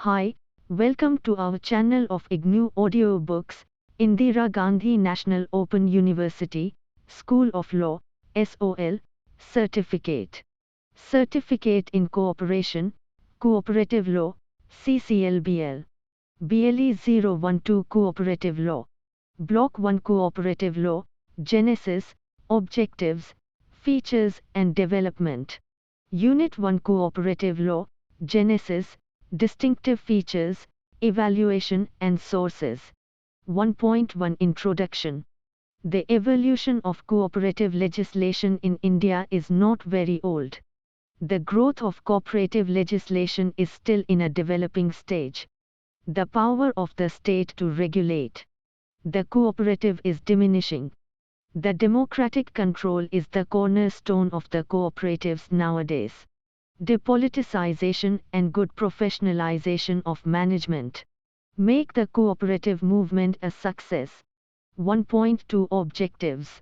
Hi, welcome to our channel of ignou audiobooks, Indira Gandhi National Open University, School of Law, SOL, Certificate. Certificate in Cooperation, Cooperative Law, CCLBL. BLE-012 Cooperative Law. Block 1 Cooperative Law, Genesis, Objectives, Features and Development. Unit 1 Cooperative Law, Genesis, Distinctive Features, Evaluation and Sources. 1.1 Introduction. The evolution of cooperative legislation in India is not very old. The growth of cooperative legislation is still in a developing stage. The power of the state to regulate the cooperative is diminishing. The democratic control is the cornerstone of the cooperatives nowadays. Depoliticization and good professionalization of management make the cooperative movement a success. 1.2 Objectives.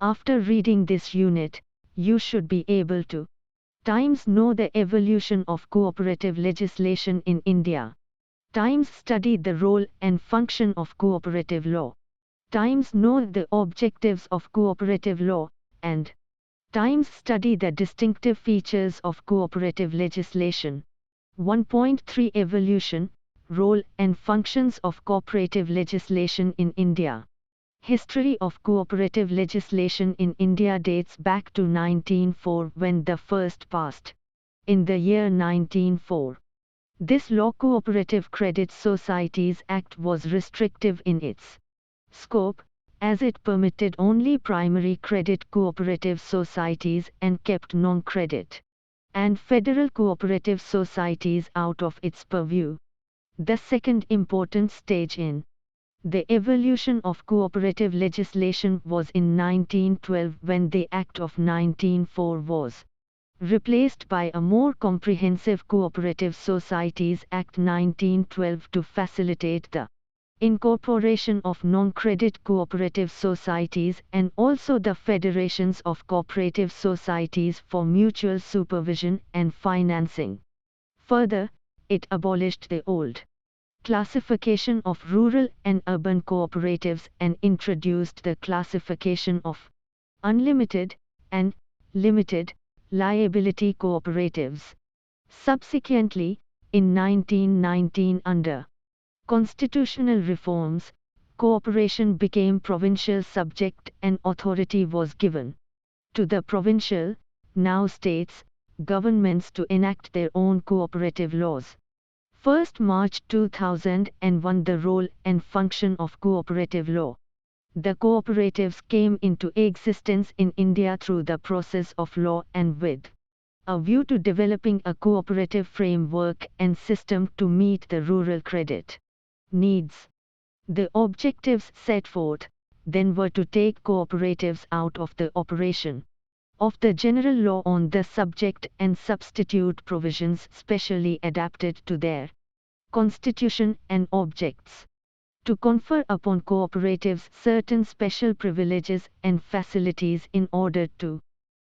After reading this unit, you should be able to know the evolution of cooperative legislation in India. Study the role and function of cooperative law. Know the objectives of cooperative law, and study the distinctive features of cooperative legislation. 1.3 Evolution, Role and Functions of Cooperative Legislation in India. History of cooperative legislation in India dates back to 1904 when the first passed. In the year 1904, this law Cooperative Credit Societies Act was restrictive in its scope, as it permitted only primary credit cooperative societies and kept non-credit and federal cooperative societies out of its purview. The second important stage in the evolution of cooperative legislation was in 1912 when the Act of 1904 was replaced by a more comprehensive Cooperative Societies Act 1912 to facilitate the incorporation of non-credit cooperative societies and also the federations of cooperative societies for mutual supervision and financing. Further, it abolished the old classification of rural and urban cooperatives and introduced the classification of unlimited and limited liability cooperatives. Subsequently, in 1919 under constitutional reforms, cooperation became provincial subject and authority was given to the provincial, now states, governments to enact their own cooperative laws. 1st March 2001 The role and function of cooperative law. The cooperatives came into existence in India through the process of law and with a view to developing a cooperative framework and system to meet the rural credit needs. The objectives set forth then were to take cooperatives out of the operation of the general law on the subject and substitute provisions specially adapted to their constitution and objects. To confer upon cooperatives certain special privileges and facilities in order to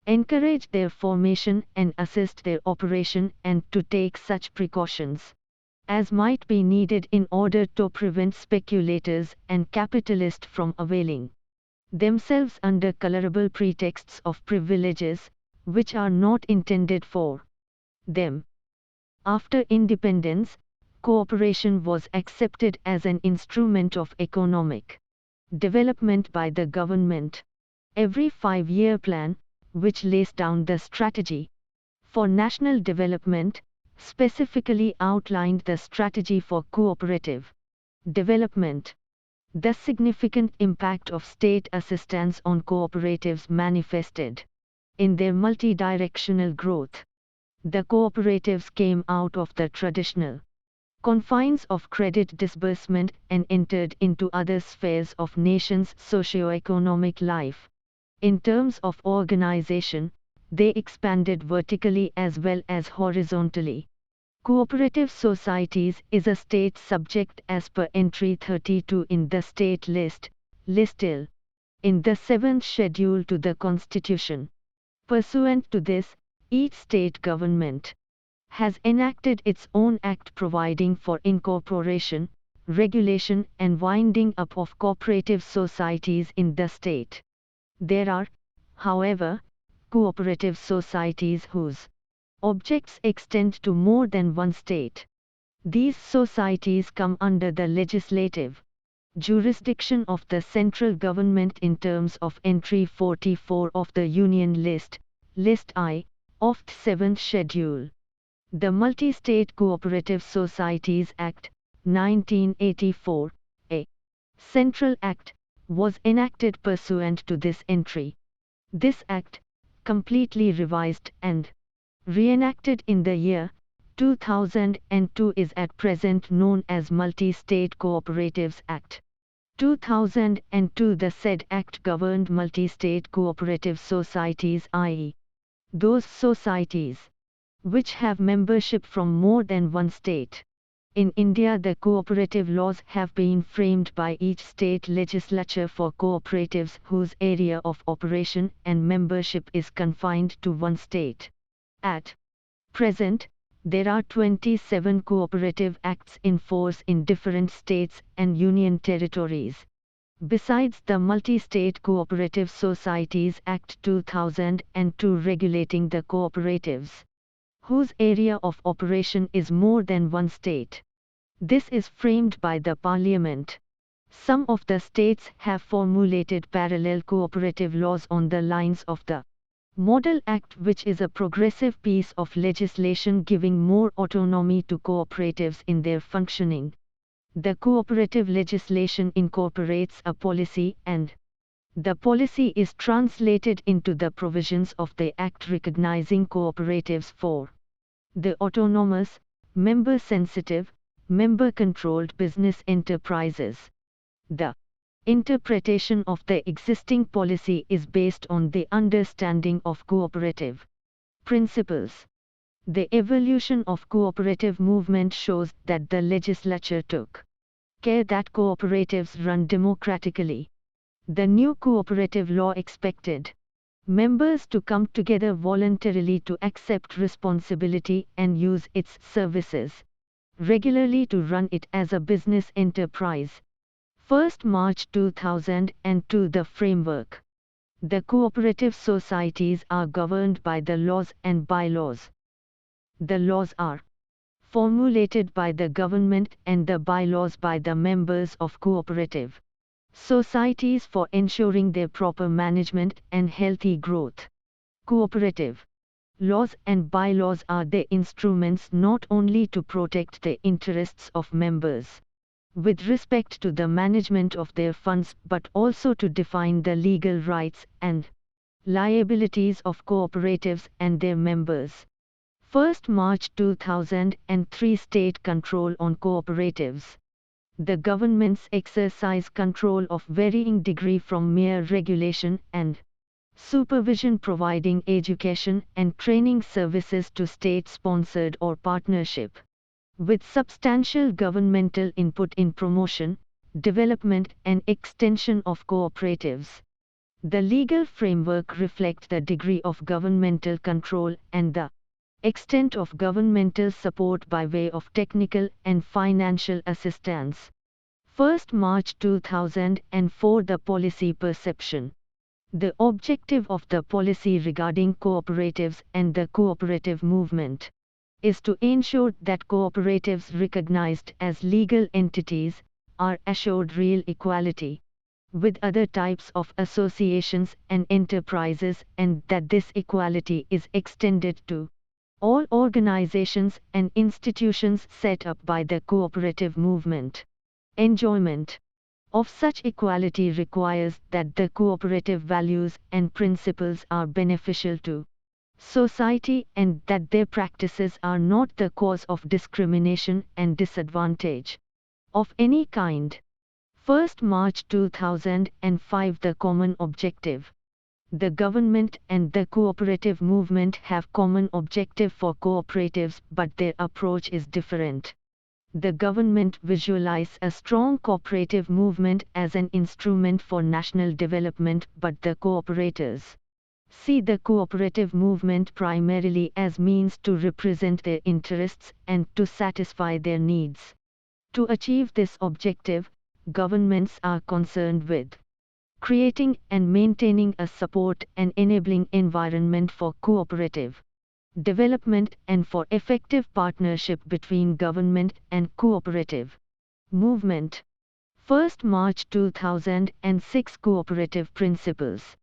encourage their formation and assist their operation and to take such precautions as might be needed in order to prevent speculators and capitalists from availing themselves under colorable pretexts of privileges, which are not intended for them. After independence, cooperation was accepted as an instrument of economic development by the government. Every 5-year plan, which lays down the strategy for national development, specifically outlined the strategy for cooperative development. The significant impact of state assistance on cooperatives manifested in their multidirectional growth. The cooperatives came out of the traditional confines of credit disbursement and entered into other spheres of nation's socio-economic life. In terms of organization, they expanded vertically as well as horizontally. Cooperative societies is a state subject as per entry 32 in the state list, List L, in the 7th schedule to the Constitution. Pursuant to this, each state government has enacted its own act providing for incorporation, regulation and winding up of cooperative societies in the state. There are, however, cooperative societies whose objects extend to more than one state. These societies come under the legislative jurisdiction of the central government in terms of Entry 44 of the Union List, List I, of the 7th Schedule. The Multi-State Cooperative Societies Act, 1984, a Central Act, was enacted pursuant to this entry. This Act, completely revised and reenacted in the year 2002, is at present known as Multi-State Cooperatives Act. 2002. The said Act governed multi-state cooperative societies, i.e., those societies which have membership from more than one state. In India, the cooperative laws have been framed by each state legislature for cooperatives whose area of operation and membership is confined to one state. At present, there are 27 cooperative acts in force in different states and union territories. Besides the Multi-State Cooperative Societies Act 2002 regulating the cooperatives whose area of operation is more than one state. This is framed by the Parliament. Some of the states have formulated parallel cooperative laws on the lines of the Model Act, which is a progressive piece of legislation giving more autonomy to cooperatives in their functioning. The cooperative legislation incorporates a policy and the policy is translated into the provisions of the Act recognizing cooperatives for the autonomous, member-sensitive, member-controlled business enterprises. The interpretation of the existing policy is based on the understanding of cooperative principles. The evolution of cooperative movement shows that the legislature took care that cooperatives run democratically. The new cooperative law expected members to come together voluntarily to accept responsibility and use its services regularly to run it as a business enterprise. 1st March 2002. The framework. The cooperative societies are governed by the laws and bylaws. The laws are formulated by the government and the bylaws by the members of cooperative societies for ensuring their proper management and healthy growth. Cooperative laws and bylaws are the instruments not only to protect the interests of members with respect to the management of their funds but also to define the legal rights and liabilities of cooperatives and their members. 1st March 2003. State control on cooperatives. The governments exercise control of varying degree from mere regulation and supervision, providing education and training services to state-sponsored or partnership, with substantial governmental input in promotion, development and extension of cooperatives. The legal framework reflects the degree of governmental control and the extent of governmental support by way of technical and financial assistance. 1st March 2004. The policy perception. The objective of the policy regarding cooperatives and the cooperative movement is to ensure that cooperatives recognized as legal entities are assured real equality with other types of associations and enterprises, and that this equality is extended to all organizations and institutions set up by the cooperative movement. Enjoyment of such equality requires that the cooperative values and principles are beneficial to society and that their practices are not the cause of discrimination and disadvantage of any kind. 1st March 2005. The common objective. The government and the cooperative movement have common objective for cooperatives, but their approach is different. The government visualizes a strong cooperative movement as an instrument for national development, but the cooperators see the cooperative movement primarily as means to represent their interests and to satisfy their needs. To achieve this objective, governments are concerned with creating and maintaining a support and enabling environment for cooperative development and for effective partnership between government and cooperative movement. 1st March 2006 Cooperative Principles.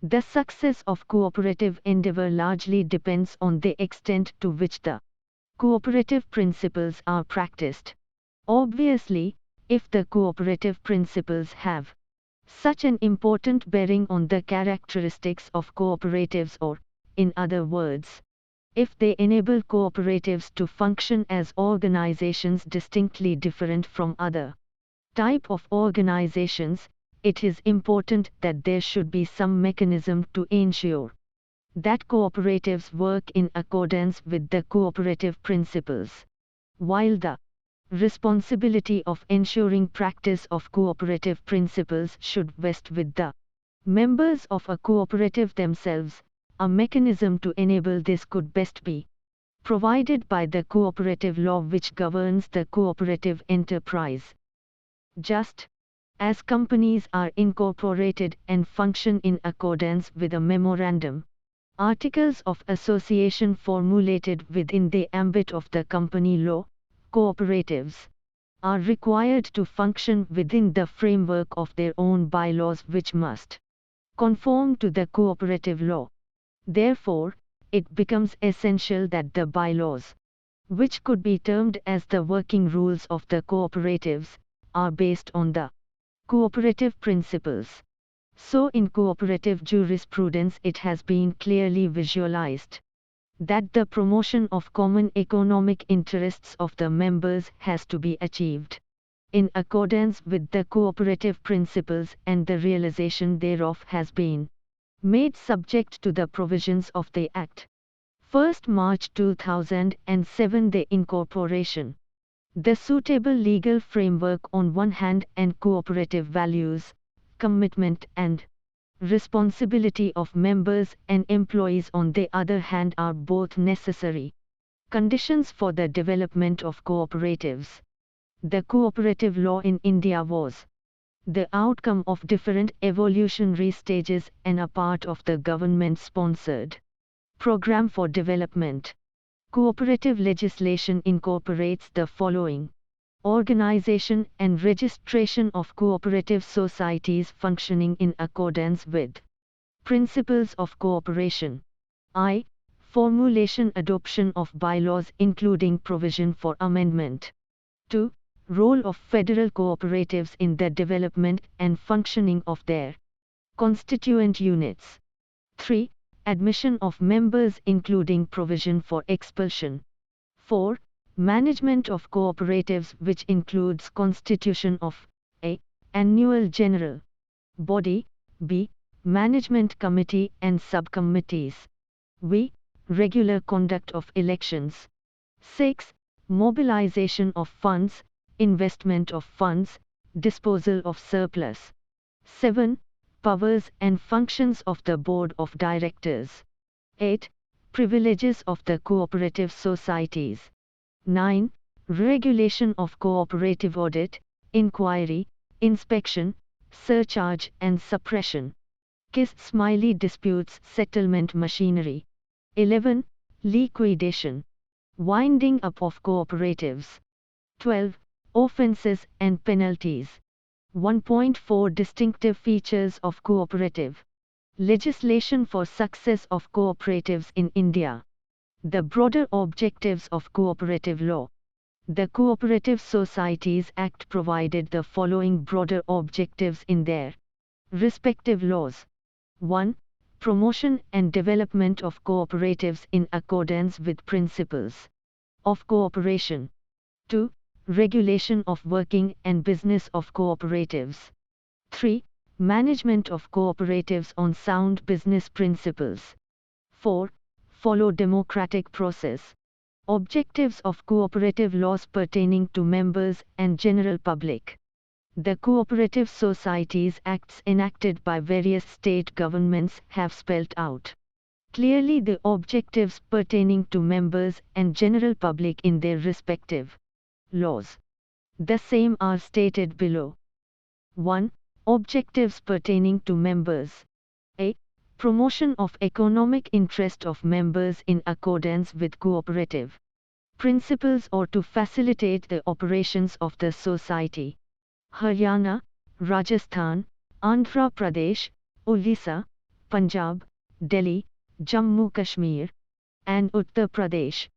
The success of cooperative endeavor largely depends on the extent to which the cooperative principles are practiced. Obviously, if the cooperative principles have such an important bearing on the characteristics of cooperatives, or, in other words, if they enable cooperatives to function as organizations distinctly different from other type of organizations, it is important that there should be some mechanism to ensure that cooperatives work in accordance with the cooperative principles. While the responsibility of ensuring practice of cooperative principles should vest with the members of a cooperative themselves, a mechanism to enable this could best be provided by the cooperative law which governs the cooperative enterprise. Just as companies are incorporated and function in accordance with a memorandum, articles of association formulated within the ambit of the company law, cooperatives are required to function within the framework of their own bylaws which must conform to the cooperative law. Therefore, it becomes essential that the bylaws, which could be termed as the working rules of the cooperatives, are based on the cooperative principles. So in cooperative jurisprudence it has been clearly visualized that the promotion of common economic interests of the members has to be achieved in accordance with the cooperative principles, and the realization thereof has been made subject to the provisions of the Act. 1st March 2007 the incorporation. The suitable legal framework on one hand and cooperative values, commitment and responsibility of members and employees on the other hand are both necessary conditions for the development of cooperatives. The cooperative law in India was the outcome of different evolutionary stages and a part of the government-sponsored program for development. Cooperative legislation incorporates the following: organization and registration of cooperative societies functioning in accordance with principles of cooperation. I. Formulation adoption of bylaws including provision for amendment. 2. Role of federal cooperatives in the development and functioning of their constituent units. 3. Admission of members including provision for expulsion. 4. Management of cooperatives which includes constitution of a. Annual general body, b. Management committee and subcommittees, v. Regular conduct of elections. 6. Mobilization of funds, investment of funds, disposal of surplus. 7. Powers and functions of the board of directors. 8. Privileges of the cooperative societies. 9. Regulation of cooperative audit, inquiry, inspection, surcharge and suppression. Kiss Smiley disputes settlement machinery. 11. Liquidation, winding up of cooperatives. 12. Offenses and penalties. 1.4 Distinctive features of cooperative legislation for success of cooperatives in India. The broader objectives of cooperative law. The Cooperative Societies Act provided the following broader objectives in their respective laws. 1. Promotion and development of cooperatives in accordance with principles of cooperation. 2. Regulation of working and business of cooperatives. 3. Management of cooperatives on sound business principles. 4. Follow democratic process. Objectives of cooperative laws pertaining to members and general public. The Cooperative Societies Acts enacted by various state governments have spelled out clearly the objectives pertaining to members and general public in their respective laws. The same are stated below. 1. Objectives pertaining to members. A. Promotion of economic interest of members in accordance with cooperative principles or to facilitate the operations of the society. Haryana, Rajasthan, Andhra Pradesh, Odisha, Punjab, Delhi, Jammu Kashmir, and Uttar Pradesh.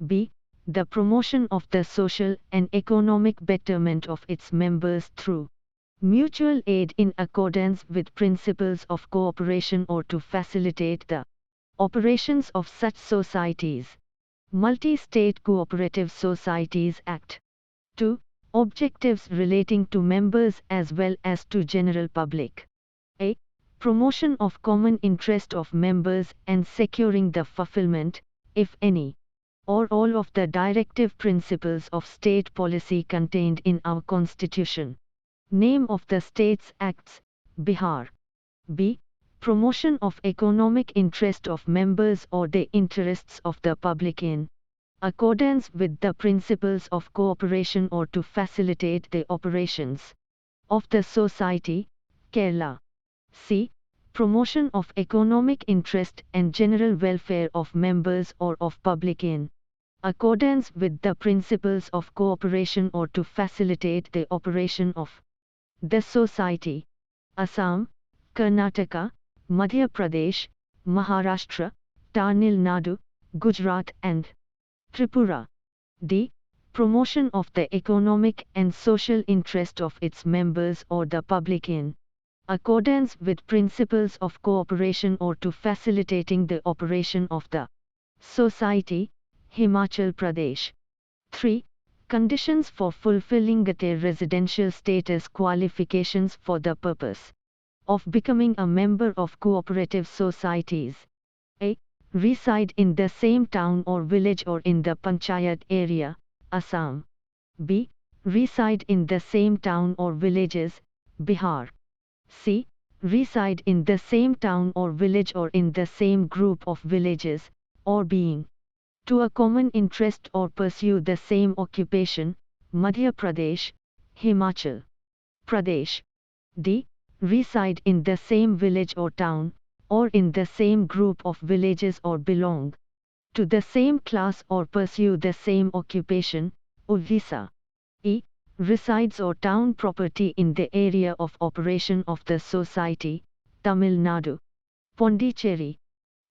B. The promotion of the social and economic betterment of its members through mutual aid in accordance with principles of cooperation or to facilitate the operations of such societies. Multi-State Cooperative Societies Act. 2. Objectives relating to members as well as to general public. A. Promotion of common interest of members and securing the fulfillment, if any, or all of the directive principles of state policy contained in our Constitution. Name of the States Acts, Bihar. B. Promotion of economic interest of members or the interests of the public in accordance with the principles of cooperation or to facilitate the operations of the society, Kerala. C. Promotion of economic interest and general welfare of members or of public in accordance with the principles of cooperation or to facilitate the operation of the society. Assam, Karnataka, Madhya Pradesh, Maharashtra, Tamil Nadu, Gujarat and Tripura. D. Promotion of the economic and social interest of its members or the public in accordance with principles of cooperation or to facilitating the operation of the society, Himachal Pradesh. 3. Conditions for fulfilling their residential status qualifications for the purpose of becoming a member of cooperative societies. A. Reside in the same town or village or in the panchayat area, Assam. B. Reside in the same town or villages, Bihar. C. Reside in the same town or village or in the same group of villages, or being to a common interest or pursue the same occupation, Madhya Pradesh, Himachal Pradesh. D. Reside in the same village or town, or in the same group of villages or belong to the same class or pursue the same occupation, Odisha. E. Resides or town property in the area of operation of the society, Tamil Nadu, Pondicherry.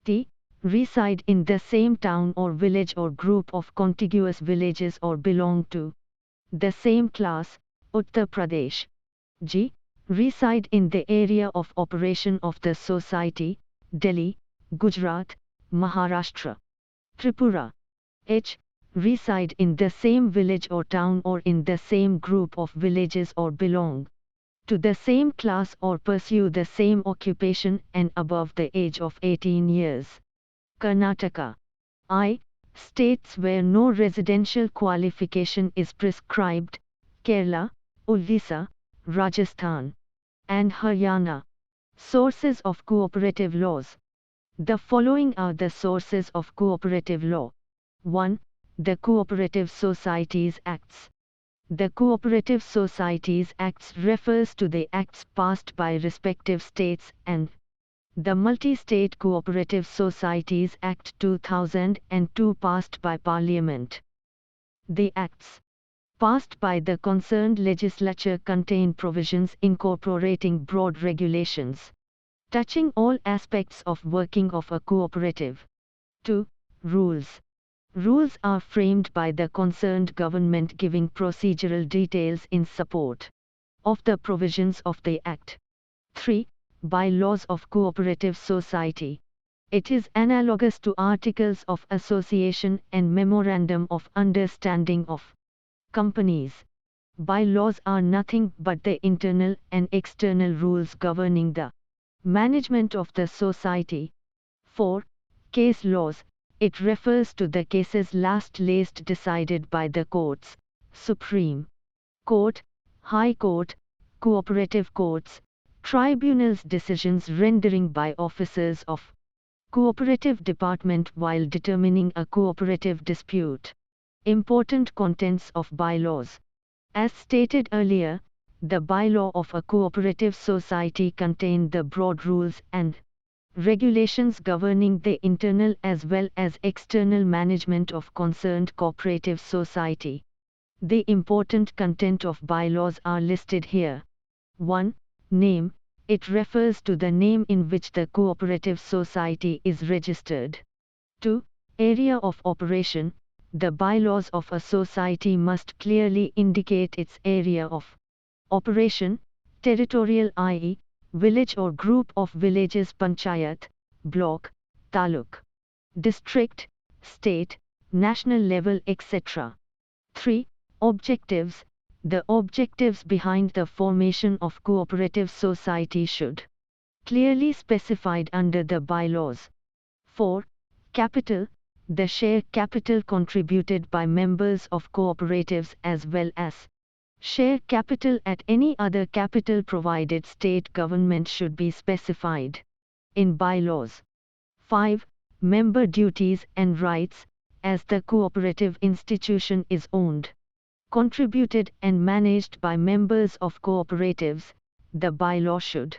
T. Reside in the same town or village or group of contiguous villages or belong to the same class, Uttar Pradesh. G. Reside in the area of operation of the society, Delhi, Gujarat, Maharashtra, Tripura. H. Reside in the same village or town or in the same group of villages or belong to the same class or pursue the same occupation and above the age of 18 years. Karnataka. I. States where no residential qualification is prescribed, Kerala, Odisha, Rajasthan, and Haryana. Sources of cooperative laws. The following are the sources of cooperative law. 1. The Cooperative Societies Acts. The Cooperative Societies Acts refers to the acts passed by respective states and the Multi-State Cooperative Societies Act 2002 passed by Parliament. The acts passed by the concerned legislature contain provisions incorporating broad regulations touching all aspects of working of a cooperative. 2. Rules. Rules are framed by the concerned government giving procedural details in support of the provisions of the Act. 3. Bylaws of Cooperative Society. It is analogous to Articles of Association and Memorandum of Understanding of companies. Bylaws are nothing but the internal and external rules governing the management of the society. 4. Case laws. It refers to the cases last decided by the courts, Supreme Court, High Court, cooperative courts, tribunals decisions rendering by officers of cooperative department while determining a cooperative dispute. Important contents of bylaws. As stated earlier, the bylaw of a cooperative society contain the broad rules and regulations governing the internal as well as external management of concerned cooperative society. The important content of bylaws are listed here. 1. Name. It refers to the name in which the cooperative society is registered. 2. Area of operation. The bylaws of a society must clearly indicate its area of operation, territorial i.e., village or group of villages, panchayat, block, taluk, district, state, national level, etc. 3. Objectives. The objectives behind the formation of cooperative society should clearly specified under the bylaws. 4. Capital. The share capital contributed by members of cooperatives as well as share capital at any other capital provided state government should be specified in bylaws. 5. Member duties and rights. As the cooperative institution is owned, contributed and managed by members of cooperatives, the bylaw should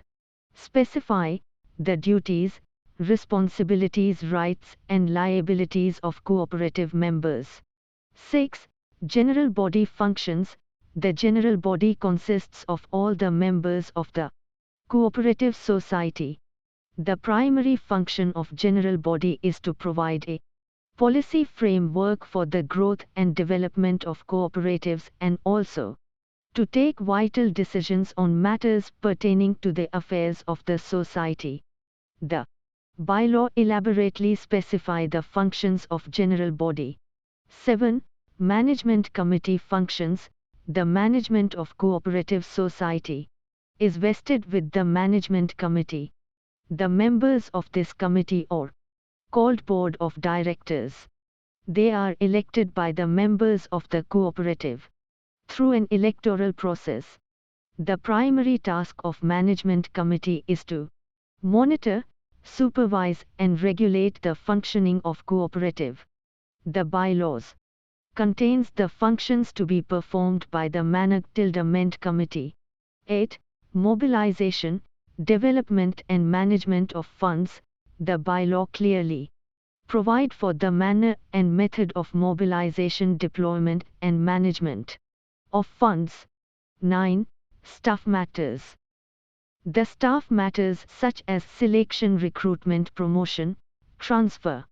specify the duties, responsibilities, rights and liabilities of cooperative members. 6. General body functions. The general body consists of all the members of the cooperative society. The primary function of general body is to provide a policy framework for the growth and development of cooperatives and also to take vital decisions on matters pertaining to the affairs of the society. The bylaw elaborately specify the functions of general body. 7. Management committee functions. The management of cooperative society is vested with the management committee. The members of this committee are called board of directors. They are elected by the members of the cooperative through an electoral process. The primary task of management committee is to monitor, supervise and regulate the functioning of cooperative. The bylaws contains the functions to be performed by the management committee. 8. Mobilization, development and management of funds. The bylaw clearly provide for the manner and method of mobilization, deployment and management of funds. 9. Staff matters. The staff matters such as selection, recruitment, promotion, transfer,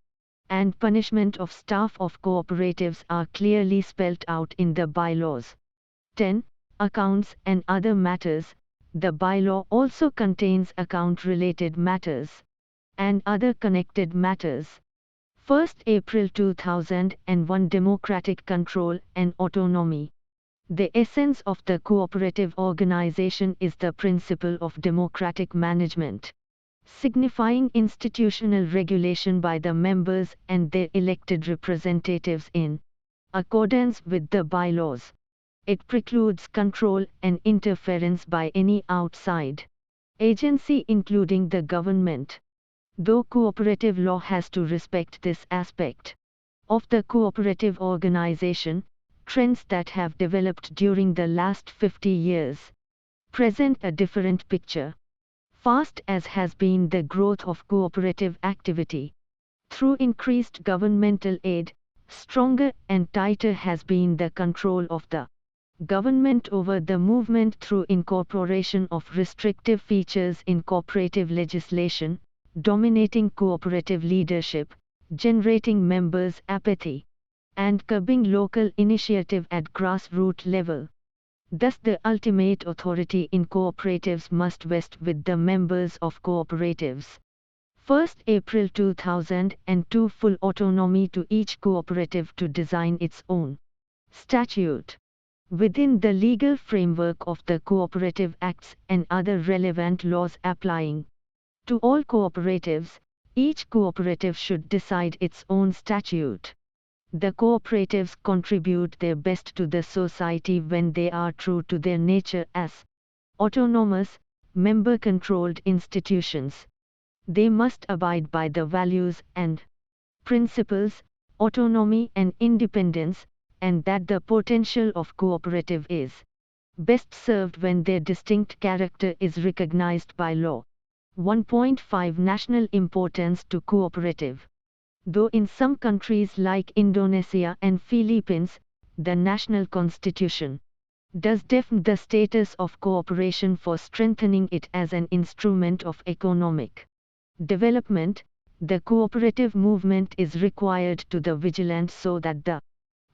and punishment of staff of cooperatives are clearly spelt out in the bylaws. 10. Accounts and other matters. The bylaw also contains account-related matters and other connected matters. 1st April 2001 Democratic control and autonomy. The essence of the cooperative organization is the principle of democratic management, signifying institutional regulation by the members and their elected representatives in accordance with the bylaws. It precludes control and interference by any outside agency including the government. Though cooperative law has to respect this aspect of the cooperative organization, trends that have developed during the last 50 years present a different picture. Fast as has been the growth of cooperative activity through increased governmental aid, stronger and tighter has been the control of the government over the movement through incorporation of restrictive features in cooperative legislation, dominating cooperative leadership, generating members' apathy, and curbing local initiative at grassroots level. Thus the ultimate authority in cooperatives must vest with the members of cooperatives. 1st April 2002 Full autonomy to each cooperative to design its own statute within the legal framework of the Cooperative Acts and other relevant laws applying to all cooperatives. Each cooperative should decide its own statute. The cooperatives contribute their best to the society when they are true to their nature as autonomous, member-controlled institutions. They must abide by the values and principles, autonomy and independence, and that the potential of cooperative is best served when their distinct character is recognized by law. 1.5 National importance to cooperative. Though in some countries like Indonesia and Philippines, the national constitution does define the status of cooperation for strengthening it as an instrument of economic development, the cooperative movement is required to be vigilant so that the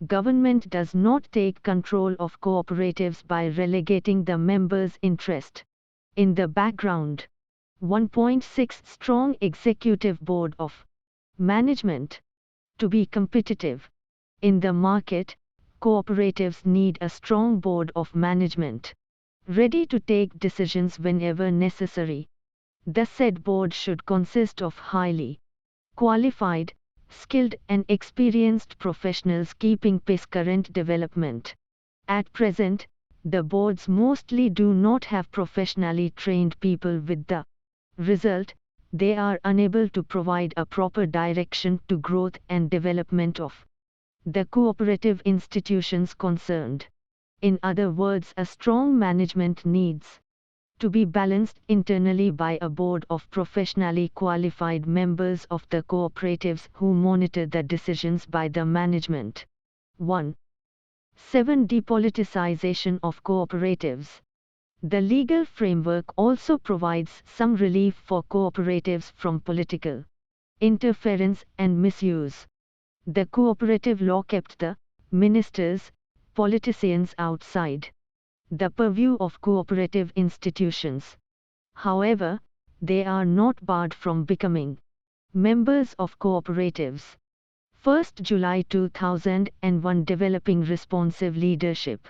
government does not take control of cooperatives by relegating the members' interest. In the background, 1.6 Strong executive board of management. To be competitive in the market, cooperatives need a strong board of management, ready to take decisions whenever necessary. The said board should consist of highly qualified, skilled and experienced professionals keeping pace current development. At present, the boards mostly do not have professionally trained people with the result, they are unable to provide a proper direction to growth and development of the cooperative institutions concerned. In other words, a strong management needs to be balanced internally by a board of professionally qualified members of the cooperatives who monitor the decisions by the management. 1. 7. Depoliticization of cooperatives. The legal framework also provides some relief for cooperatives from political interference and misuse. The cooperative law kept the ministers, politicians outside the purview of cooperative institutions. However, they are not barred from becoming members of cooperatives. 1st July 2001 Developing Responsive Leadership.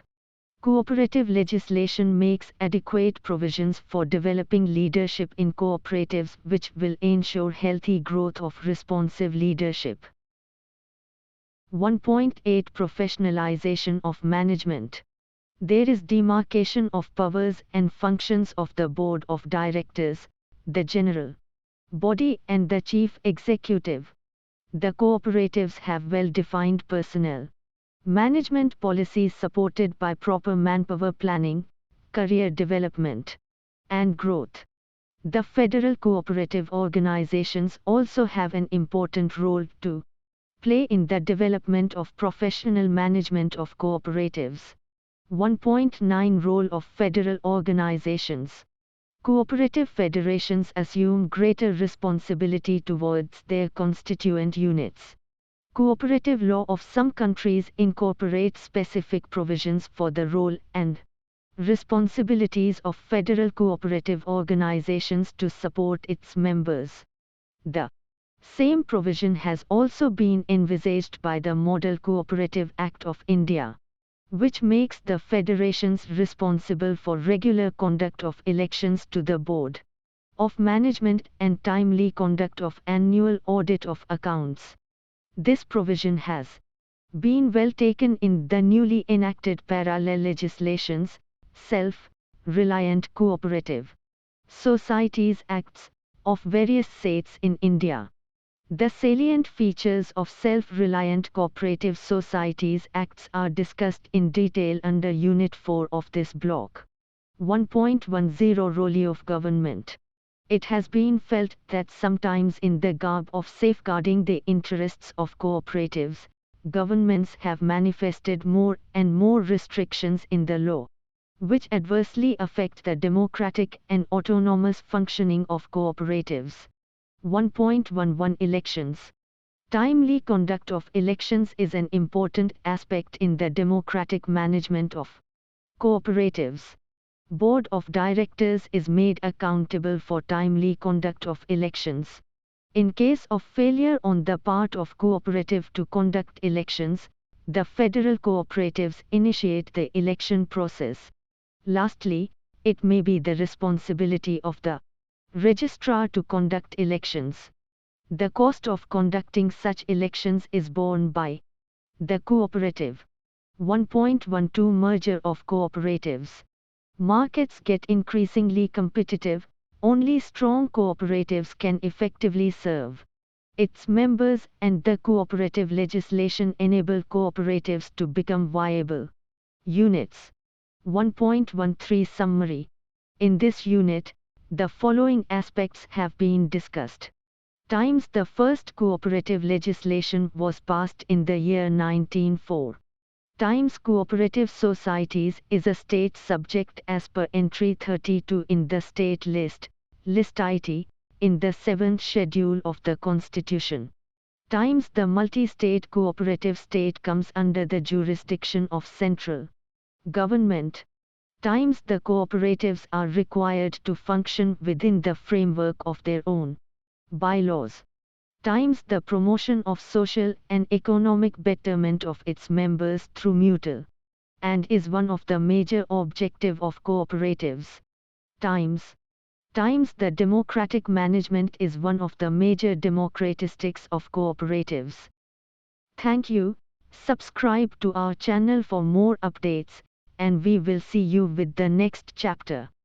Cooperative legislation makes adequate provisions for developing leadership in cooperatives which will ensure healthy growth of responsive leadership. 1.8 Professionalization of management. There is demarcation of powers and functions of the board of directors, the general body and the chief executive. The cooperatives have well-defined personnel management policies supported by proper manpower planning, career development, and growth. The federal cooperative organizations also have an important role to play in the development of professional management of cooperatives. 1.9 Role of federal organizations. Cooperative federations assume greater responsibility towards their constituent units. Cooperative law of some countries incorporates specific provisions for the role and responsibilities of federal cooperative organizations to support its members. The same provision has also been envisaged by the Model Cooperative Act of India, which makes the federations responsible for regular conduct of elections to the Board of Management and timely conduct of annual audit of accounts. This provision has been well taken in the newly enacted parallel legislations, Self-Reliant Cooperative Societies Acts, of various states in India. The salient features of Self-Reliant Cooperative Societies Acts are discussed in detail under Unit 4 of this block. 1.10 Role of government. It has been felt that sometimes in the garb of safeguarding the interests of cooperatives, governments have manifested more and more restrictions in the law, which adversely affect the democratic and autonomous functioning of cooperatives. 1.11 Elections. Timely conduct of elections is an important aspect in the democratic management of cooperatives. Board of Directors is made accountable for timely conduct of elections. In case of failure on the part of cooperative to conduct elections, the federal cooperatives initiate the election process. Lastly, it may be the responsibility of the registrar to conduct elections. The cost of conducting such elections is borne by the cooperative. 1.12 Merger of cooperatives. Markets get increasingly competitive, only strong cooperatives can effectively serve its members, and the cooperative legislation enable cooperatives to become viable. Units 1.13 Summary. In this unit, the following aspects have been discussed. Times the first cooperative legislation was passed in the year 1904. Times cooperative societies is a state subject as per entry 32 in the state list, list IT, in the 7th schedule of the Constitution. Times the multi-state cooperative state comes under the jurisdiction of central government. Times the cooperatives are required to function within the framework of their own bylaws. Times the promotion of social and economic betterment of its members through mutual and is one of the major objective of cooperatives. Times the democratic management is one of the major democratistics of cooperatives. Thank you. Subscribe to our channel for more updates, and we will see you with the next chapter.